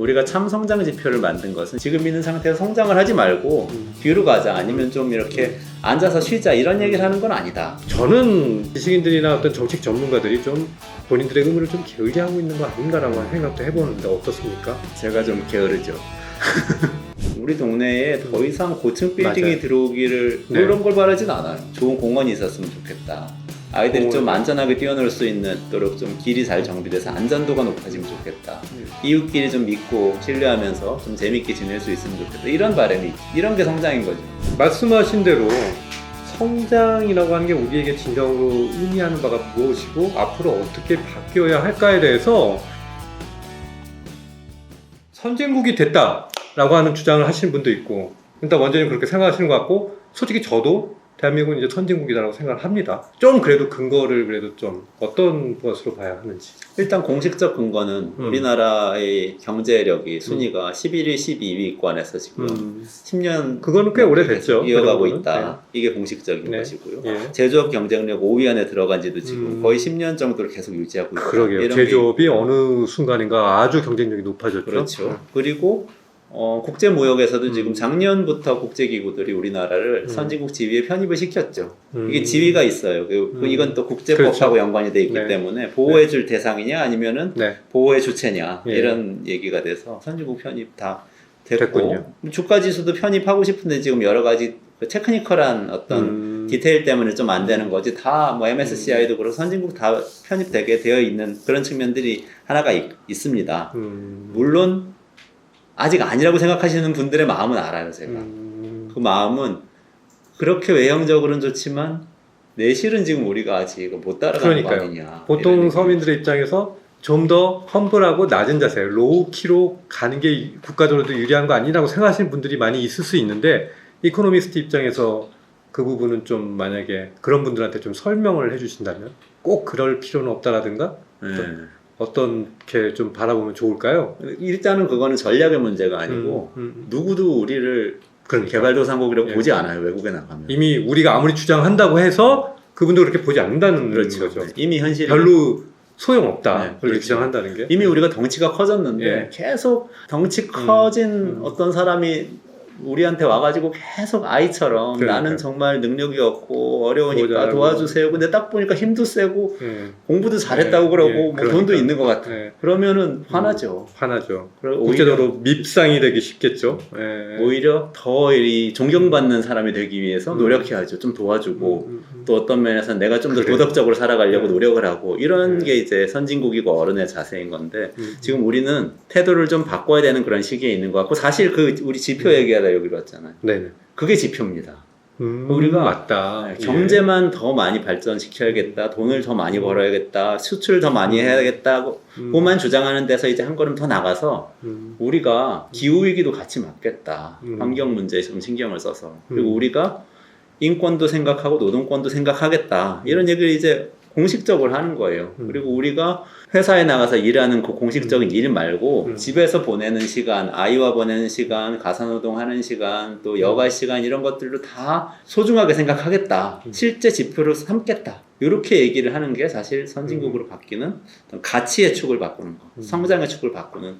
우리가 참 성장 지표를 만든 것은 지금 있는 상태에서 성장을 하지 말고 뒤로 가자, 아니면 좀 이렇게 앉아서 쉬자, 이런 얘기를 하는 건 아니다. 저는 지식인들이나 어떤 정책 전문가들이 좀 본인들의 의무를 좀 게을리하고 있는 거 아닌가라고 생각도 해보는데 어떻습니까? 제가 좀 게으르죠. 우리 동네에 더 이상 고층 빌딩이 맞아요. 들어오기를 네. 그런 걸 바라진 않아요. 좋은 공원이 있었으면 좋겠다. 아이들이 좀 안전하게 뛰어놀 수 있도록 좀 길이 잘 정비돼서 안전도가 높아지면 좋겠다. 이웃끼리 좀 믿고 신뢰하면서 좀 재밌게 지낼 수 있으면 좋겠다. 이런 바람이 있지. 이런 게 성장인 거죠. 말씀하신 대로 성장이라고 하는 게 우리에게 진정으로 의미하는 바가 무엇이고 앞으로 어떻게 바뀌어야 할까에 대해서 선진국이 됐다라고 하는 주장을 하시는 분도 있고, 일단 원장님 그렇게 생각하시는 것 같고, 솔직히 저도 대한민국은 이제 선진국이다라고 생각을 합니다. 좀 그래도 근거를 그래도 좀 어떤 것으로 봐야 하는지. 일단 공식적 근거는 우리나라의 경제력이 순위가 11위, 12위권에서 지금 10년 그거는 꽤 오래됐죠. 이어가고 그 정도는. 있다. 이게 공식적인 네. 것이고요. 예. 제조업 경쟁력 5위 안에 들어간 지도 지금 거의 10년 정도를 계속 유지하고 있다. 그러게요. 이런 게 제조업이 어느 순간인가 아주 경쟁력이 높아졌죠. 그렇죠. 그리고 국제무역에서도 지금 작년부터 국제기구들이 우리나라를 선진국 지위에 편입을 시켰죠. 이게 지위가 있어요. 이건 또 국제법하고 그렇죠. 연관이 돼 있기 네. 때문에 보호해줄 대상이냐 아니면은 네. 보호의 주체냐, 예. 이런 얘기가 돼서 선진국 편입 다 됐고, 됐군요. 주가지수도 편입하고 싶은데 지금 여러 가지 테크니컬한 어떤 디테일 때문에 좀 안 되는 거지, 다 뭐 MSCI도 그렇고 선진국 다 편입되게 되어 있는 그런 측면들이 하나가 있습니다. 물론 아직 아니라고 생각하시는 분들의 마음은 알아요, 제가. 그 마음은 그렇게 외형적으로는 좋지만 내실은 지금 우리가 아직 못 따라가는 거 아니냐. 보통 서민들의 입장에서 좀 더 험블하고 낮은 자세, 로우키로 가는 게 국가적으로도 유리한 거 아니라고 생각하시는 분들이 많이 있을 수 있는데, 이코노미스트 입장에서 그 부분은 좀 만약에 그런 분들한테 좀 설명을 해주신다면 꼭 그럴 필요는 없다라든가 네. 어떻게 좀 바라보면 좋을까요? 일단은 그거는 전략의 문제가 아니고 누구도 우리를 그러니까. 개발도상국이라고 예. 보지 않아요, 외국에 나가면. 이미 우리가 아무리 주장한다고 해서 그분도 그렇게 보지 않는다는 그렇죠. 거죠. 이미 현실이 별로 소용없다. 네, 그렇게 그렇죠. 주장한다는 게. 이미 우리가 덩치가 커졌는데 예. 계속 덩치 커진 어떤 사람이 우리한테 와가지고 계속 아이처럼 그러니까요. 나는 정말 능력이 없고 어려우니까 모자라고. 도와주세요. 근데 딱 보니까 힘도 세고 예. 공부도 잘했다고 예, 그러고 예, 뭐 그러니까. 돈도 있는 것 같아. 예. 그러면은 화나죠. 화나죠. 그리고 국제적으로 밉상이 되기 쉽겠죠. 예. 오히려 더 이 존경받는 사람이 되기 위해서 노력해야죠. 좀 도와주고 또 어떤 면에서 내가 좀 더 그래요. 도덕적으로 살아가려고 노력을 하고, 이런 네. 게 이제 선진국이고 어른의 자세인 건데 지금 우리는 태도를 좀 바꿔야 되는 그런 시기에 있는 것 같고, 사실 그 우리 지표 얘기하다 여기로 왔잖아요. 네네. 그게 지표입니다. 우리가 맞다. 경제만 더 많이 발전시켜야겠다, 돈을 더 많이 벌어야겠다, 수출 더 많이 해야겠다, 그만 주장하는 데서 이제 한 걸음 더 나가서 우리가 기후위기도 같이 맞겠다. 환경 문제에 좀 신경을 써서. 그리고 우리가 인권도 생각하고 노동권도 생각하겠다. 이런 얘기를 이제 공식적으로 하는 거예요. 그리고 우리가 회사에 나가서 일하는 그 공식적인 일 말고 집에서 보내는 시간, 아이와 보내는 시간, 가사노동하는 시간, 또 여가 시간, 이런 것들도 다 소중하게 생각하겠다. 실제 지표로 삼겠다. 이렇게 얘기를 하는 게 사실 선진국으로 바뀌는 어떤 가치의 축을 바꾸는 거, 성장의 축을 바꾸는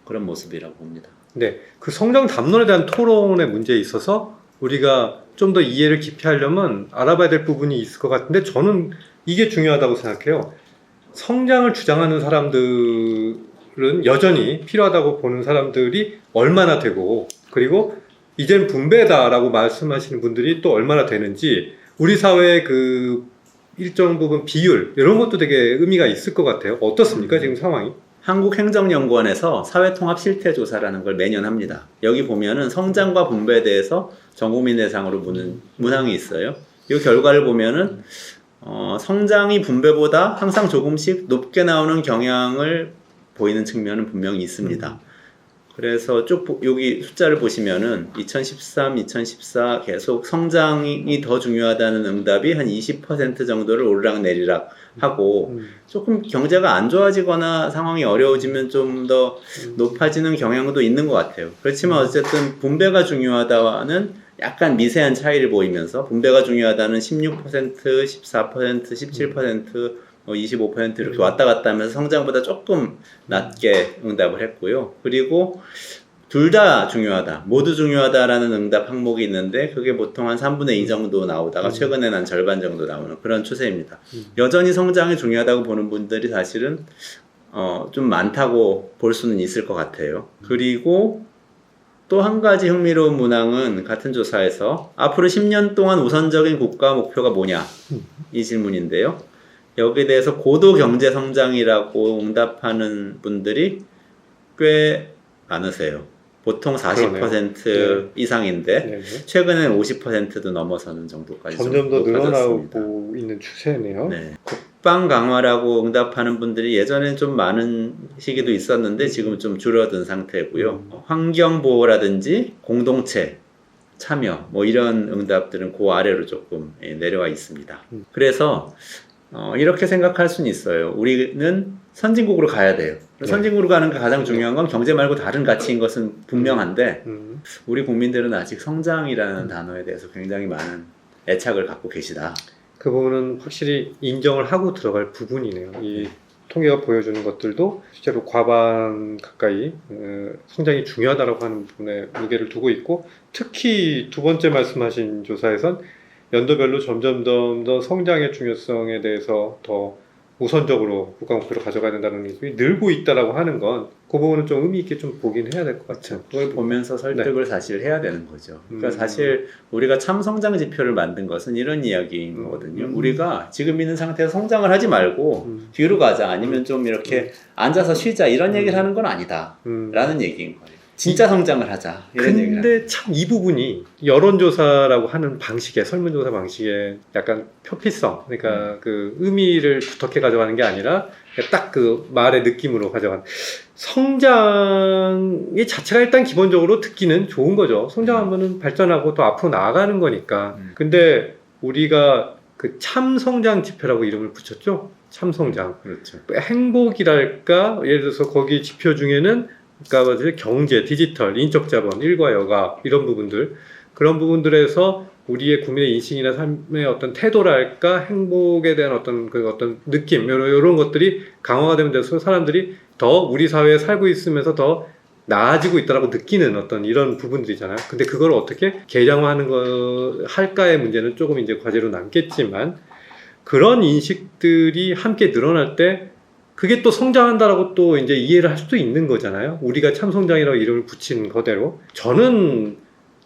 그런 모습이라고 봅니다. 네. 그 성장 담론에 대한 토론의 문제에 있어서 우리가 좀 더 이해를 깊이 하려면 알아봐야 될 부분이 있을 것 같은데, 저는 이게 중요하다고 생각해요. 성장을 주장하는 사람들은 여전히 필요하다고 보는 사람들이 얼마나 되고, 그리고 이젠 분배다라고 말씀하시는 분들이 또 얼마나 되는지, 우리 사회의 그 일정 부분 비율, 이런 것도 되게 의미가 있을 것 같아요. 어떻습니까, 지금 상황이? 한국행정연구원에서 사회통합실태조사라는 걸 매년 합니다. 여기 보면은 성장과 분배에 대해서 전국민 대상으로 묻는 문항이 있어요. 이 결과를 보면은 성장이 분배보다 항상 조금씩 높게 나오는 경향을 보이는 측면은 분명히 있습니다. 그래서 쭉 여기 숫자를 보시면은 2013, 2014 계속 성장이 더 중요하다는 응답이 한 20% 정도를 오르락내리락 하고, 조금 경제가 안 좋아지거나 상황이 어려워지면 좀 더 높아지는 경향도 있는 것 같아요. 그렇지만 어쨌든 분배가 중요하다는 약간 미세한 차이를 보이면서, 분배가 중요하다는 16%, 14%, 17%, 25% 이렇게 왔다 갔다 하면서 성장보다 조금 낮게 응답을 했고요. 그리고 둘 다 중요하다, 모두 중요하다라는 응답 항목이 있는데 그게 보통 한 3분의 2 정도 나오다가 최근에는 한 절반 정도 나오는 그런 추세입니다. 여전히 성장이 중요하다고 보는 분들이 사실은 좀 많다고 볼 수는 있을 것 같아요. 그리고 또 한 가지 흥미로운 문항은 같은 조사에서 앞으로 10년 동안 우선적인 국가 목표가 뭐냐 이 질문인데요. 여기에 대해서 고도 경제 성장이라고 응답하는 분들이 꽤 많으세요. 보통 40% 이상인데 네네. 최근에는 50%도 넘어서는 정도까지 점점 더 높아졌습니다. 늘어나고 있는 추세네요. 네. 국방 강화라고 응답하는 분들이 예전에는 좀 많은 시기도 있었는데 지금 좀 줄어든 상태고요. 환경 보호라든지 공동체 참여 뭐 이런 응답들은 그 아래로 조금 내려와 있습니다. 그래서 이렇게 생각할 수는 있어요. 우리는 선진국으로 가야 돼요. 선진국으로 가는 게 가장 중요한 건 경제 말고 다른 가치인 것은 분명한데 우리 국민들은 아직 성장이라는 단어에 대해서 굉장히 많은 애착을 갖고 계시다. 그 부분은 확실히 인정을 하고 들어갈 부분이네요. 이 통계가 보여주는 것들도 실제로 과반 가까이 성장이 중요하다고 하는 부분에 무게를 두고 있고, 특히 두 번째 말씀하신 조사에선 연도별로 점점 더 성장의 중요성에 대해서 더 우선적으로 국가 목표로 가져가야 된다는 게 늘고 있다라고 하는 건 그 부분은 좀 의미 있게 좀 보긴 해야 될 것 같아요. 그걸 보면서 설득을 사실 해야 되는 거죠. 그러니까 사실 우리가 참 성장 지표를 만든 것은 이런 이야기인 거거든요. 우리가 지금 있는 상태에서 성장을 하지 말고 뒤로 가자, 아니면 좀 이렇게 앉아서 쉬자, 이런 얘기를 하는 건 아니다 라는 얘기인 거예요. 진짜 성장을 하자, 이런 얘기를. 근데 참 이 부분이 여론조사라고 하는 방식의, 설문조사 방식의 약간 표피성, 그러니까 그 의미를 두텁게 가져가는 게 아니라 딱 그 말의 느낌으로 가져가는, 성장이 자체가 일단 기본적으로 듣기는 좋은 거죠. 성장하면은 발전하고 또 앞으로 나아가는 거니까. 근데 우리가 그 참성장 지표라고 이름을 붙였죠. 참성장. 그렇죠. 행복이랄까, 예를 들어서 거기 지표 중에는 그러니까 경제, 디지털, 인적 자본, 일과 여가, 이런 부분들, 그런 부분들에서 우리의 국민의 인식이나 삶의 어떤 태도랄까, 행복에 대한 어떤 느낌, 이런 것들이 강화가 되면 될수록 사람들이 더 우리 사회에 살고 있으면서 더 나아지고 있다라고 느끼는 어떤 이런 부분들이잖아요. 근데 그걸 어떻게 계량화하는 거 할까의 문제는 조금 이제 과제로 남겠지만, 그런 인식들이 함께 늘어날 때 그게 또 성장한다라고 또 이제 이해를 할 수도 있는 거잖아요. 우리가 참성장이라고 이름을 붙인 거대로. 저는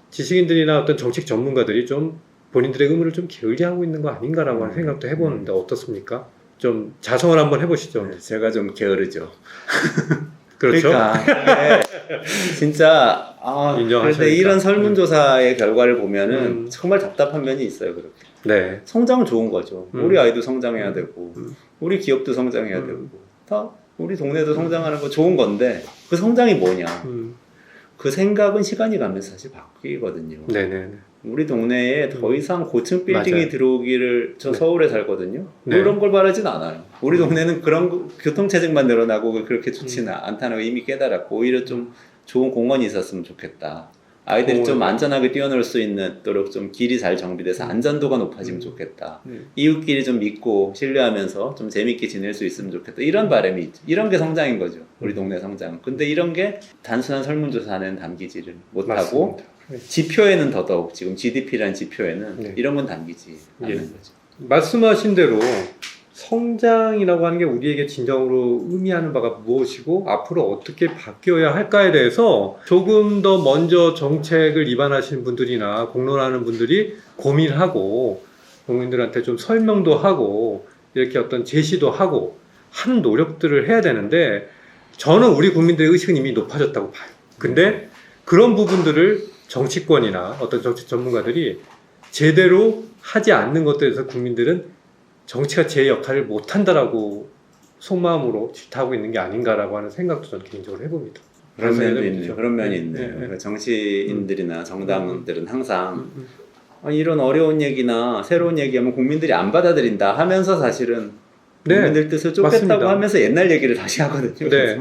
지식인들이나 어떤 정책 전문가들이 좀 본인들의 의무를 좀 게을리하고 있는 거 아닌가라고 하는 생각도 해보는데 어떻습니까? 좀 자성을 한번 해보시죠. 네, 제가 좀 게으르죠. 그렇죠. 그러니까 진짜 그런데 이런 설문조사의 결과를 보면은 정말 답답한 면이 있어요. 그렇게. 네. 성장은 좋은 거죠. 우리 아이도 성장해야 되고 우리 기업도 성장해야 되고 다 우리 동네도 성장하는 거 좋은 건데, 그 성장이 뭐냐? 그 생각은 시간이 가면서 사실 바뀌거든요. 네네. 우리 동네에 더 이상 고층 빌딩이 맞아요. 들어오기를, 저 네. 서울에 살거든요. 네. 그런 걸 바라진 않아요. 우리 동네는 그런 교통체증만 늘어나고 그렇게 좋지는 않다는 걸 이미 깨달았고, 오히려 좀 좋은 공원이 있었으면 좋겠다. 아이들이 좀 안전하게 뛰어놀 수 있도록 좀 길이 잘 정비돼서 안전도가 높아지면 좋겠다. 이웃끼리 좀 믿고 신뢰하면서 좀 재밌게 지낼 수 있으면 좋겠다. 이런 바람이 있죠. 이런 게 성장인 거죠. 우리 동네 성장은. 근데 이런 게 단순한 설문조사 안에는 담기지를 못하고, 지표에는 더더욱, 지금 GDP라는 지표에는 이런 건 담기지 않는 거죠. 말씀하신 대로 성장이라고 하는 게 우리에게 진정으로 의미하는 바가 무엇이고 앞으로 어떻게 바뀌어야 할까에 대해서 조금 더 먼저 정책을 입안하시는 분들이나 공론하는 분들이 고민하고 국민들한테 좀 설명도 하고 이렇게 어떤 제시도 하고 하는 노력들을 해야 되는데, 저는 우리 국민들의 의식은 이미 높아졌다고 봐요. 근데 그런 부분들을 정치권이나 어떤 정치 전문가들이 제대로 하지 않는 것들에서 국민들은 정치가 제 역할을 못한다라고 속마음으로 질타하고 있는 게 아닌가라고 하는 생각도 저는 개인적으로 해봅니다. 그런 면도 있네요. 그런 면이 네, 있네요. 네. 그러니까 정치인들이나 정당들은 항상 이런 어려운 얘기나 새로운 얘기하면 국민들이 안 받아들인다 하면서 사실은 국민들 뜻을 쫓겠다고 맞습니다. 하면서 옛날 얘기를 다시 하거든요. 네.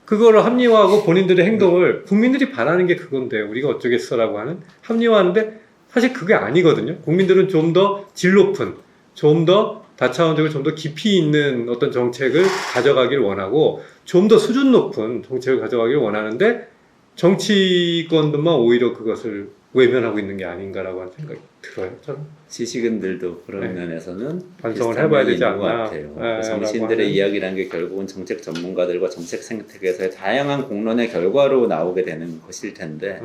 그거를 합리화하고 본인들의 행동을 국민들이 바라는 게 그건데 우리가 어쩌겠어라고 하는 합리화하는데 사실 그게 아니거든요. 국민들은 좀 더 질 높은, 좀 더 다차원적으로 좀 더 깊이 있는 어떤 정책을 가져가길 원하고 좀 더 수준 높은 정책을 가져가길 원하는데 정치권들만 오히려 그것을 외면하고 있는 게 아닌가라고 하는 생각이 들어요. 저는 지식인들도 그런 네. 면에서는 반성을 비슷한 해봐야 면이 되지 있는 것 않나. 같아요. 네, 정치인들의 라고 이야기라는 게 결국은 정책 전문가들과 정책 생태계에서의 다양한 공론의 결과로 나오게 되는 것일 텐데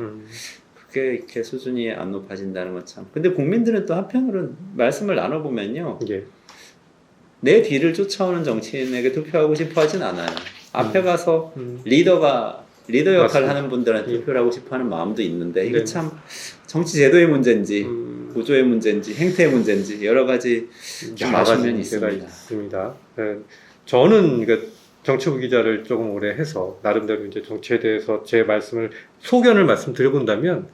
그게 이렇게 수준이 안 높아진다는 건 참. 근데 국민들은 또 한편으로는 말씀을 나눠보면요. 예. 내 뒤를 쫓아오는 정치인에게 투표하고 싶어 하진 않아요. 앞에 가서 리더 역할을 맞습니다. 하는 분들한테 예. 투표를 하고 싶어 하는 마음도 있는데 이게 네. 참 정치 제도의 문제인지 구조의 문제인지 행태의 문제인지 여러 가지 좀 여러 가지 아쉬운 면이 문제가 있습니다. 있습니다. 네. 저는 그 정치부 기자를 조금 오래 해서 나름대로 이제 정치에 대해서 제 말씀을 소견을 말씀드려본다면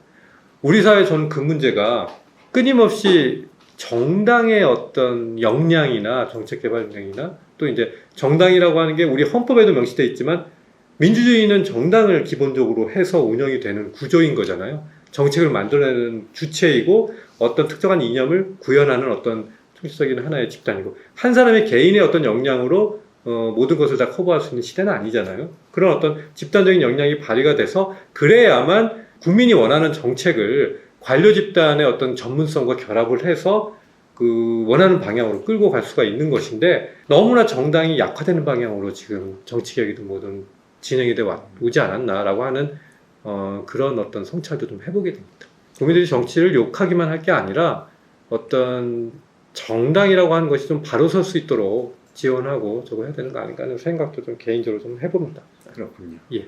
우리 사회 저는 그 문제가 끊임없이 정당의 어떤 역량이나 정책 개발 역량이나 또 이제 정당이라고 하는 게 우리 헌법에도 명시되어 있지만 민주주의는 정당을 기본적으로 해서 운영이 되는 구조인 거잖아요. 정책을 만들어내는 주체이고 어떤 특정한 이념을 구현하는 어떤 총체적인 하나의 집단이고 한 사람의 개인의 어떤 역량으로 모든 것을 다 커버할 수 있는 시대는 아니잖아요. 그런 어떤 집단적인 역량이 발휘가 돼서 그래야만 국민이 원하는 정책을 관료 집단의 어떤 전문성과 결합을 해서 그 원하는 방향으로 끌고 갈 수가 있는 것인데 너무나 정당이 약화되는 방향으로 지금 정치개혁이든 뭐든 진행이 돼 오지 않았나라고 하는 그런 어떤 성찰도 좀 해보게 됩니다. 국민들이 정치를 욕하기만 할 게 아니라 어떤 정당이라고 하는 것이 좀 바로 설 수 있도록 지원하고 저거 해야 되는 거 아닌가 하는 생각도 좀 개인적으로 좀 해봅니다. 그렇군요. 예.